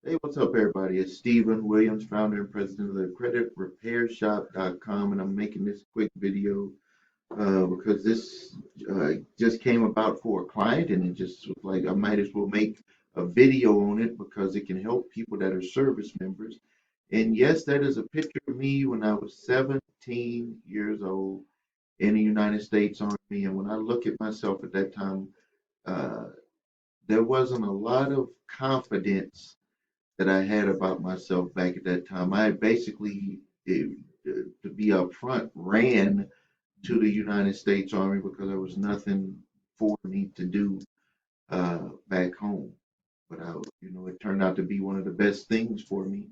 Hey, what's up, everybody? It's Stephen Williams, founder and president of the CreditRepairShop.com, and I'm making this quick video because this just came about for a client, and it just was like I might as well make a video on it because it can help people that are service members. And yes, that is a picture of me when I was 17 years old in the United States Army. And when I look at myself at that time, uh, there wasn't a lot of confidence that I had about myself back at that time. I basically, to be upfront, ran to the United States Army because there was nothing for me to do back home. But it turned out to be one of the best things for me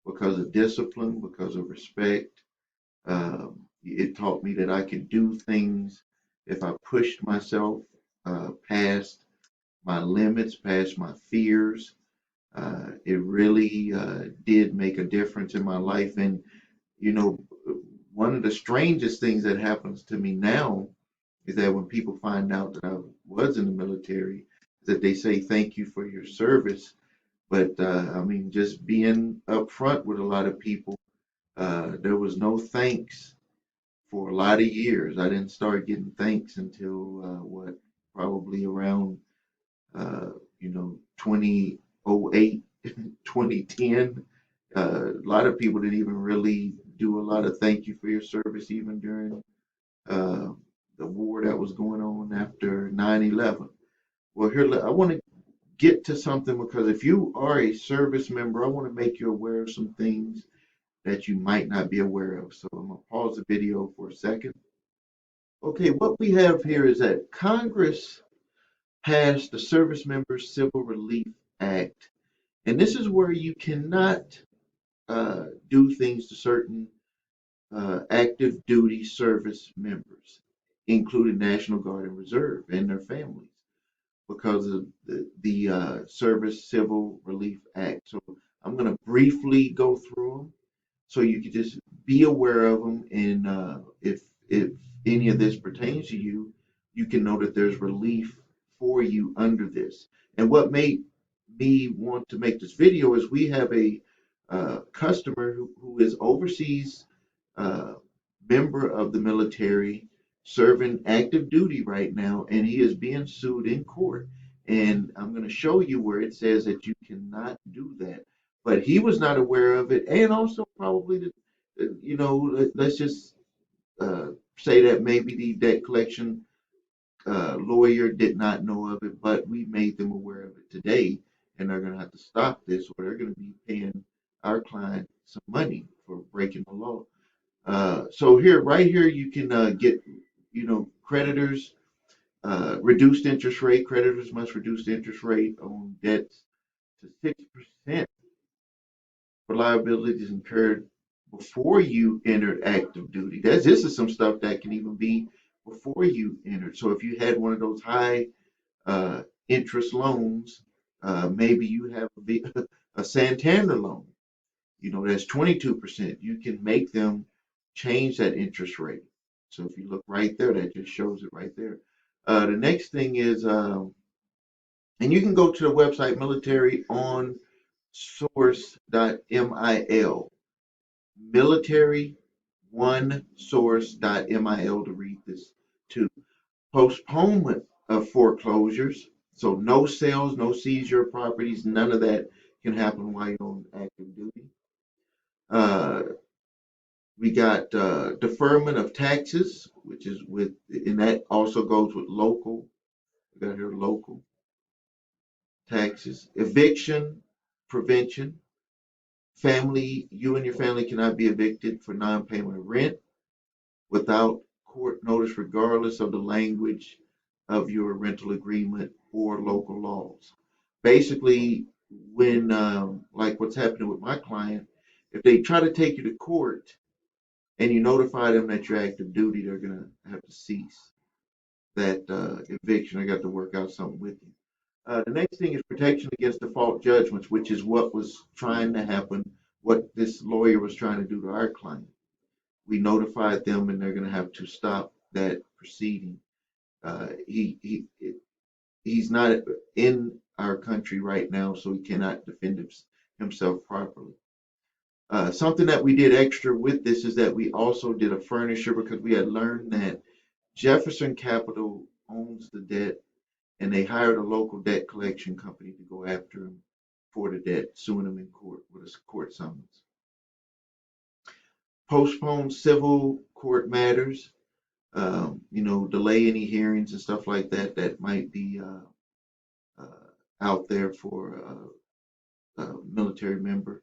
because of discipline, because of respect. It taught me that I could do things if I pushed myself past my limits, past my fears. It really did make a difference in my life. And, you know, one of the strangest things that happens to me now is that when people find out that I was in the military, that they say thank you for your service. But I mean, just being upfront with a lot of people, there was no thanks for a lot of years. I didn't start getting thanks until probably around uh, 2008, 2010. A lot of people didn't even really do a lot of thank you for your service, even during uh, the war that was going on after 9/11. Well, here, I want to get to something because if you are a service member, I want to make you aware of some things that you might not be aware of. So I'm going to pause the video for a second. Okay, what we have here is that Congress passed the Service Members Civil Relief Act. And this is where you cannot do things to certain active duty service members, including National Guard and Reserve and their families, because of the Service Civil Relief Act. So I'm going to briefly go through them so you can just be aware of them. And if any of this pertains to you, you can know that there's relief for you under this. And what made me want to make this video is we have a customer who is overseas uh, member of the military serving active duty right now, and he is being sued in court. And I'm going to show you where it says that you cannot do that. But he was not aware of it, and also probably, let's just uh, say that maybe the debt collection lawyer did not know of it, but we made them aware of it today, and they're going to have to stop this, or they're going to be paying our client some money for breaking the law. So here, right here, you can get, creditors reduced interest rate. Creditors must reduce the interest rate on debts to 6% for liabilities incurred before you entered active duty. This is some stuff that can even be before you entered. So if you had one of those high uh, interest loans, maybe you have a Santander loan. That's 22%. You can make them change that interest rate. So if you look right there, that just shows it right there. The next thing is, and you can go to the website military1source.mil, military1source.mil to read this too. Postponement of foreclosures. So no sales, no seizure of properties, none of that can happen while you're on active duty. Uh, We got deferment of taxes, which is and that also goes with local. We got here local taxes, eviction prevention. You and your family cannot be evicted for non-payment of rent without court notice, regardless of the language of your rental agreement or local laws. Basically, when like what's happening with my client, if they try to take you to court and you notify them that you're active duty, they're going to have to cease that eviction. I got to work out something with you. The next thing is protection against default judgments, which is what was trying to happen, what this lawyer was trying to do to our client. We notified them, and they're going to have to stop that proceeding. He's not in our country right now, so he cannot defend himself properly. Something that we did extra with this is that we also did a furnisher because we had learned that Jefferson Capital owns the debt and they hired a local debt collection company to go after him for the debt, suing him in court with a court summons. Postpone civil court matters, delay any hearings and stuff like that that might be out there for a military member.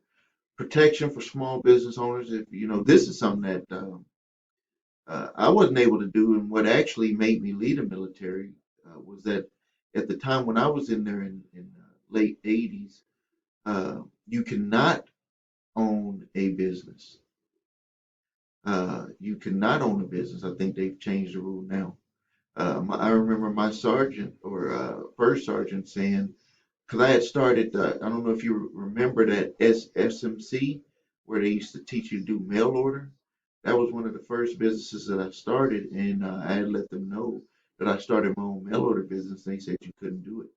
Protection for small business owners. If this is something that I wasn't able to do, and what actually made me leave the military was that at the time when I was in there in late 80s, you cannot own a business. You cannot own a business. I think they've changed the rule now. I remember my sergeant or first sergeant saying, because I had started, I don't know if you remember that SMC, where they used to teach you to do mail order. That was one of the first businesses that I started, and I had let them know that I started my own mail order business. And they said you couldn't do it.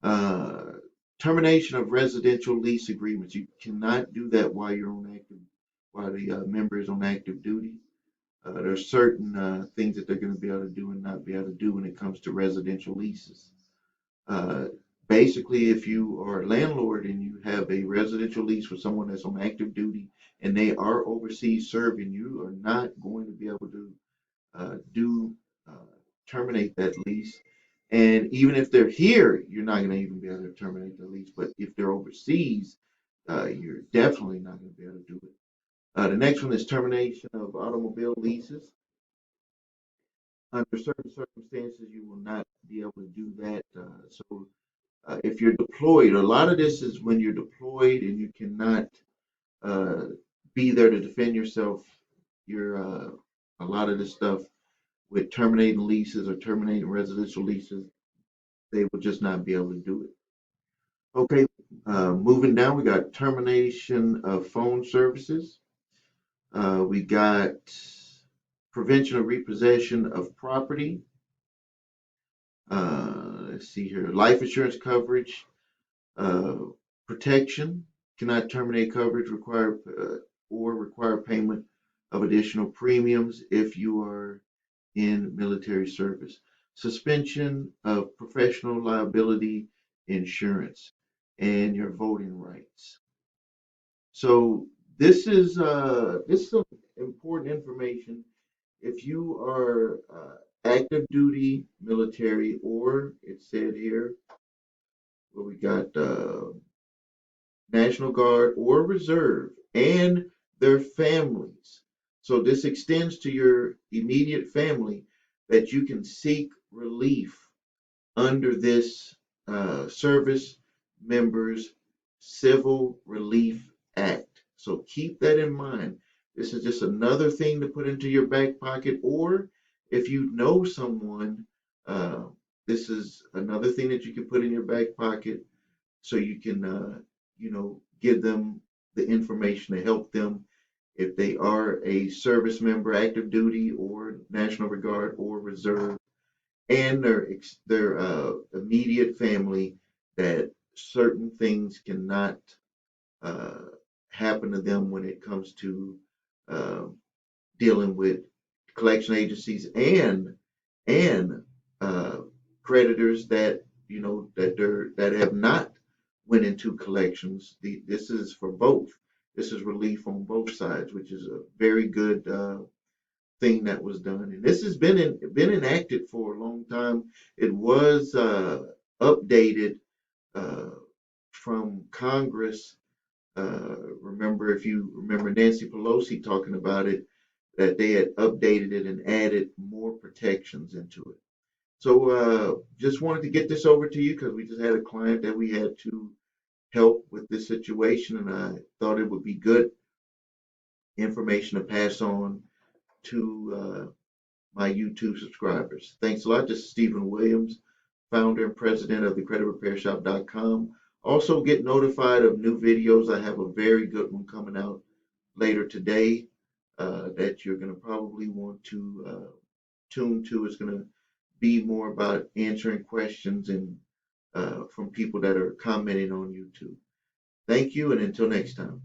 Uh, Termination of residential lease agreements. You cannot do that while the member is on active duty. There's certain things that they're going to be able to do and not be able to do when it comes to residential leases. Uh, Basically, if you are a landlord and you have a residential lease with someone that's on active duty and they are overseas serving, you are not going to be able to do terminate that lease. And even if they're here, you're not going to even be able to terminate the lease. But if they're overseas, you're definitely not going to be able to do it. The next one is termination of automobile leases. Under certain circumstances, you will not be able to do that. If you're deployed, a lot of this is when you're deployed and you cannot uh, be there to defend yourself. You're a lot of this stuff with terminating leases or terminating residential leases, they will just not be able to do it. Okay, moving down, we got termination of phone services. We got prevention of repossession of property. Let's see here, life insurance coverage, uh, protection, cannot terminate coverage or require payment of additional premiums if you are in military service. Suspension of professional liability insurance and your voting rights. So this is some important information. If you are active duty military, or it said here where we got National Guard or Reserve and their families. So this extends to your immediate family that you can seek relief under this Service Members Civil Relief Act. So keep that in mind. This is just another thing to put into your back pocket, or if you know someone, uh, this is another thing that you can put in your back pocket so you can, give them the information to help them if they are a service member, active duty, or National Guard or Reserve, and their immediate family, that certain things cannot uh, happen to them when it comes to uh, dealing with collection agencies and creditors that that have not went into collections. This is for both. This is relief on both sides, which is a very good thing that was done. And this has been enacted for a long time. It was updated uh, from Congress. Remember, if you remember Nancy Pelosi talking about it, that they had updated it and added more protections into it. So just wanted to get this over to you because we just had a client that we had to help with this situation, and I thought it would be good information to pass on to my YouTube subscribers. Thanks a lot. This is Stephen Williams, founder and president of thecreditrepairshop.com. Also get notified of new videos. I have a very good one coming out later today that you're going to probably want to tune to. It's going to be more about answering questions and from people that are commenting on YouTube. Thank you, and until next time.